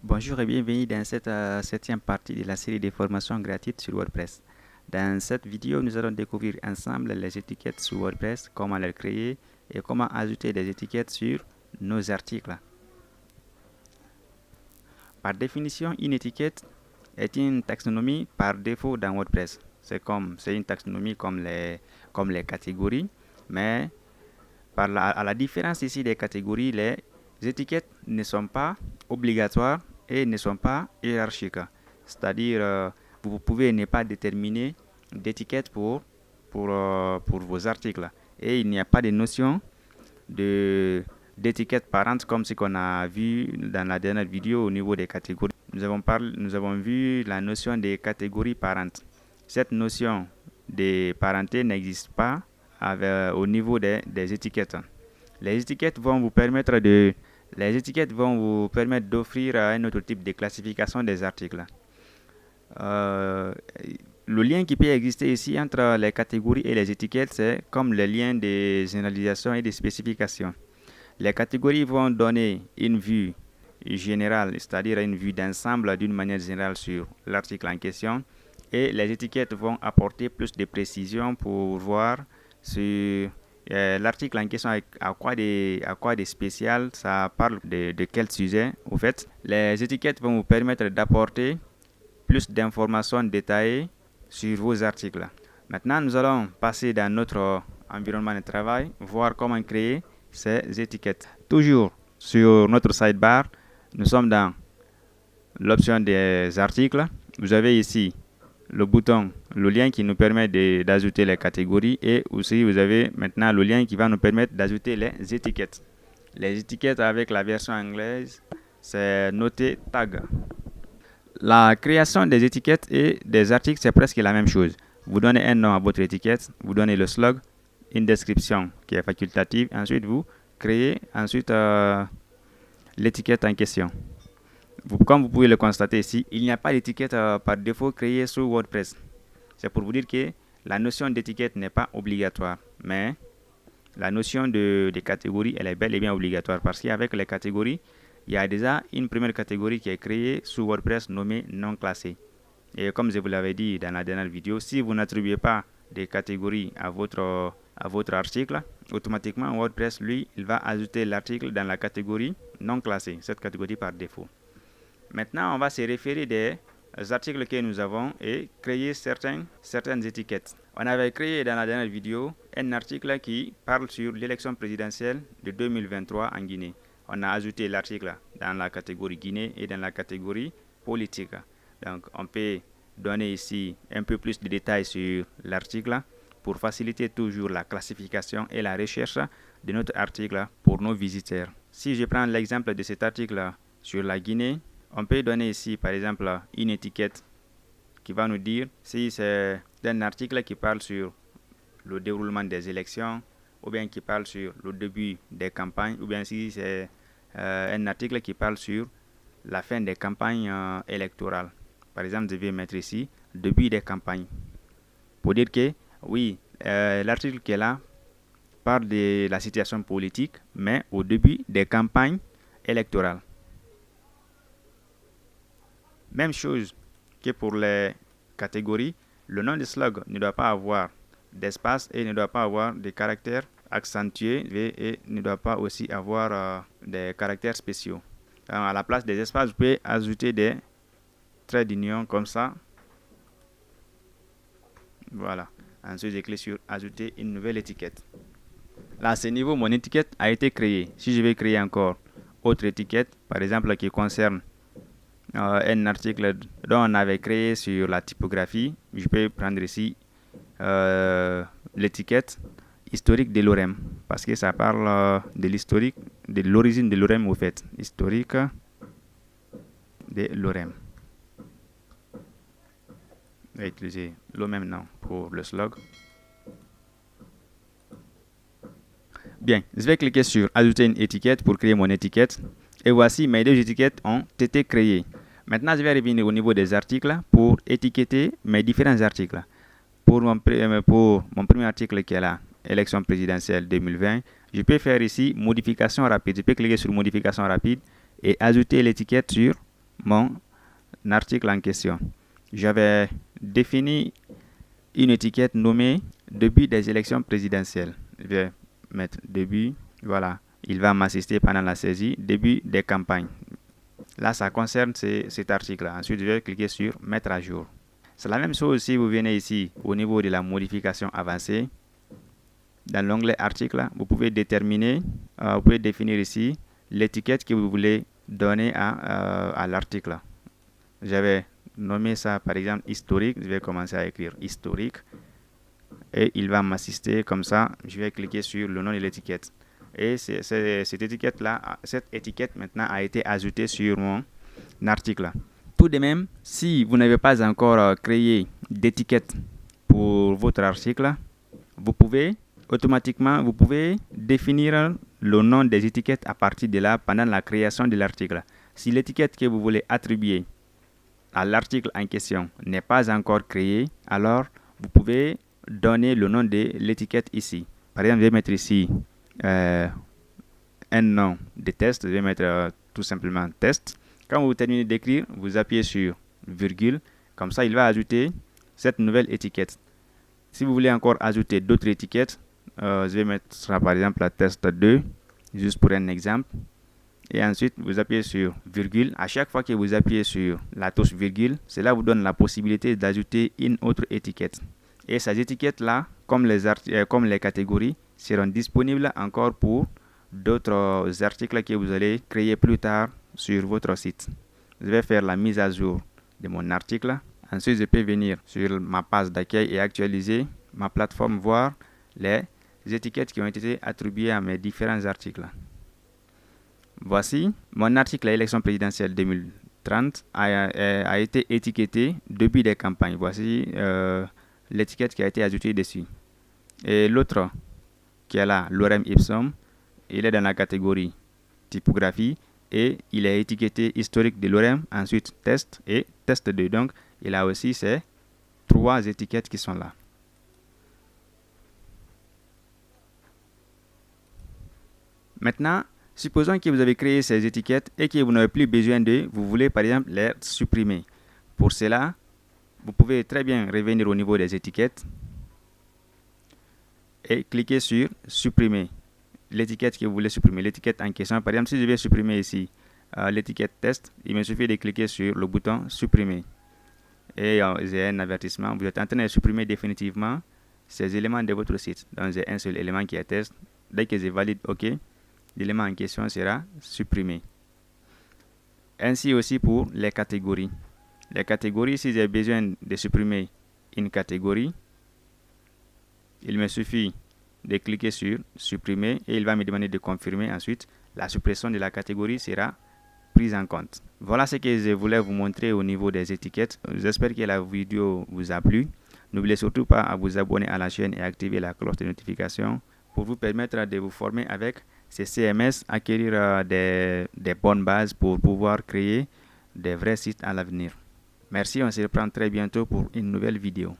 Bonjour et bienvenue dans cette septième partie de la série de formations gratuites sur WordPress. Dans cette vidéo, nous allons découvrir ensemble les étiquettes sur WordPress, comment les créer et comment ajouter des étiquettes sur nos articles. Par définition, une étiquette est une taxonomie par défaut dans WordPress. C'est une taxonomie comme les catégories, mais à la différence ici des catégories, les étiquettes ne sont pas obligatoires et ne sont pas hiérarchiques. C'est-à-dire, vous pouvez ne pas déterminer d'étiquette pour vos articles. Et il n'y a pas de notion d'étiquette parente comme ce qu'on a vu dans la dernière vidéo au niveau des catégories. Nous avons vu la notion des catégories parentes. Cette notion de parenté n'existe pas au niveau des étiquettes. Les étiquettes vont vous permettre d'offrir un autre type de classification des articles. Le lien qui peut exister ici entre les catégories et les étiquettes, c'est comme le lien de généralisation et de spécification. Les catégories vont donner une vue générale, c'est-à-dire une vue d'ensemble d'une manière générale sur l'article en question, et les étiquettes vont apporter plus de précision pour voir sur l'article en question à quoi de spécial, ça parle de quel sujet. Au fait, les étiquettes vont vous permettre d'apporter plus d'informations détaillées sur vos articles. Maintenant, nous allons passer dans notre environnement de travail, voir comment créer ces étiquettes. Toujours sur notre sidebar, nous sommes dans l'option des articles. Vous avez ici le bouton, le lien qui nous permet d'ajouter les catégories, et aussi vous avez maintenant le lien qui va nous permettre d'ajouter les étiquettes. Les étiquettes avec la version anglaise, c'est noté tag. La création des étiquettes et des articles, c'est presque la même chose. Vous donnez un nom à votre étiquette, vous donnez le slug, une description qui est facultative, ensuite vous créez l'étiquette en question. Comme vous pouvez le constater ici, il n'y a pas d'étiquette par défaut créée sur WordPress. C'est pour vous dire que la notion d'étiquette n'est pas obligatoire, mais la notion de catégorie, elle est bel et bien obligatoire, parce qu'avec les catégories, il y a déjà une première catégorie qui est créée sur WordPress nommée non classée. Et comme je vous l'avais dit dans la dernière vidéo, si vous n'attribuez pas des catégories à votre article, automatiquement WordPress, lui, il va ajouter l'article dans la catégorie non classée, cette catégorie par défaut. Maintenant, on va se référer des articles que nous avons et créer certaines étiquettes. On avait créé dans la dernière vidéo un article qui parle sur l'élection présidentielle de 2023 en Guinée. On a ajouté l'article dans la catégorie Guinée et dans la catégorie politique. Donc, on peut donner ici un peu plus de détails sur l'article pour faciliter toujours la classification et la recherche de notre article pour nos visiteurs. Si je prends l'exemple de cet article sur la Guinée, on peut donner ici par exemple une étiquette qui va nous dire si c'est un article qui parle sur le déroulement des élections, ou bien qui parle sur le début des campagnes, ou bien si c'est un article qui parle sur la fin des campagnes électorales. Par exemple, je vais mettre ici début des campagnes pour dire que oui, l'article qui est là parle de la situation politique, mais au début des campagnes électorales. Même chose que pour les catégories, le nom de slug ne doit pas avoir d'espace et ne doit pas avoir de caractères accentués et ne doit pas aussi avoir des caractères spéciaux. Alors, à la place des espaces, vous pouvez ajouter des traits d'union comme ça. Voilà. Ensuite, je clique sur ajouter une nouvelle étiquette. Là, à ce niveau, mon étiquette a été créée. Si je vais créer encore autre étiquette, par exemple, qui concerne un article dont on avait créé sur la typographie, je peux prendre ici l'étiquette historique de l'ORM, parce que ça parle de l'historique, de l'origine de l'ORM au fait, historique de l'ORM. Je vais utiliser le même nom pour le slug. Bien, je vais cliquer sur ajouter une étiquette pour créer mon étiquette. Et voici, mes deux étiquettes ont été créées. Maintenant, je vais revenir au niveau des articles pour étiqueter mes différents articles. Pour mon premier article qui est là, élection présidentielle 2020, je peux faire ici modification rapide. Je peux cliquer sur modification rapide et ajouter l'étiquette sur mon article en question. J'avais défini une étiquette nommée début des élections présidentielles. Je vais mettre début, voilà. Il va m'assister pendant la saisie, début des campagnes. Là, ça concerne cet article-là. Ensuite, je vais cliquer sur mettre à jour. C'est la même chose si vous venez ici au niveau de la modification avancée. Dans l'onglet article, vous pouvez définir ici l'étiquette que vous voulez donner à l'article. J'avais nommé ça par exemple historique. Je vais commencer à écrire historique. Et il va m'assister comme ça. Je vais cliquer sur le nom de l'étiquette. Et cette étiquette maintenant a été ajoutée sur mon article. Tout de même, si vous n'avez pas encore créé d'étiquette pour votre article, vous pouvez définir le nom des étiquettes à partir de là pendant la création de l'article. Si l'étiquette que vous voulez attribuer à l'article en question n'est pas encore créée, alors vous pouvez donner le nom de l'étiquette ici. Par exemple, je vais mettre ici un nom de test. Je vais mettre tout simplement test. Quand vous terminez d'écrire, vous appuyez sur virgule. Comme ça, il va ajouter cette nouvelle étiquette. Si vous voulez encore ajouter d'autres étiquettes, je vais mettre par exemple la test 2, juste pour un exemple. Et ensuite, vous appuyez sur virgule. À chaque fois que vous appuyez sur la touche virgule, cela vous donne la possibilité d'ajouter une autre étiquette. Et ces étiquettes-là, comme les catégories, seront disponibles encore pour d'autres articles que vous allez créer plus tard sur votre site. Je vais faire la mise à jour de mon article. Ensuite, je peux venir sur ma page d'accueil et actualiser ma plateforme, voir les étiquettes qui ont été attribuées à mes différents articles. Voici mon article à l'élection présidentielle 2030 a été étiqueté début des campagnes. Voici l'étiquette qui a été ajoutée dessus. Et l'autre qui est là, lorem ipsum, il est dans la catégorie typographie et il est étiqueté historique de lorem, ensuite test et test 2. Donc, il a aussi ces 3 étiquettes qui sont là. Maintenant, supposons que vous avez créé ces étiquettes et que vous n'avez plus besoin vous voulez par exemple les supprimer. Pour cela, vous pouvez très bien revenir au niveau des étiquettes et cliquer sur supprimer l'étiquette que vous voulez supprimer, l'étiquette en question. Par exemple, si je vais supprimer ici l'étiquette test, il me suffit de cliquer sur le bouton supprimer. Et j'ai un avertissement, vous êtes en train de supprimer définitivement ces éléments de votre site. Donc j'ai un seul élément qui est test. Dès que je valide OK, l'élément en question sera supprimé. Ainsi aussi pour les catégories. Les catégories, si j'ai besoin de supprimer une catégorie, il me suffit de cliquer sur supprimer et il va me demander de confirmer. Ensuite, la suppression de la catégorie sera prise en compte. Voilà ce que je voulais vous montrer au niveau des étiquettes. J'espère que la vidéo vous a plu. N'oubliez surtout pas à vous abonner à la chaîne et activer la cloche de notification pour vous permettre de vous former avec ces CMS, acquérir des bonnes bases pour pouvoir créer des vrais sites à l'avenir. Merci, on se reprend très bientôt pour une nouvelle vidéo.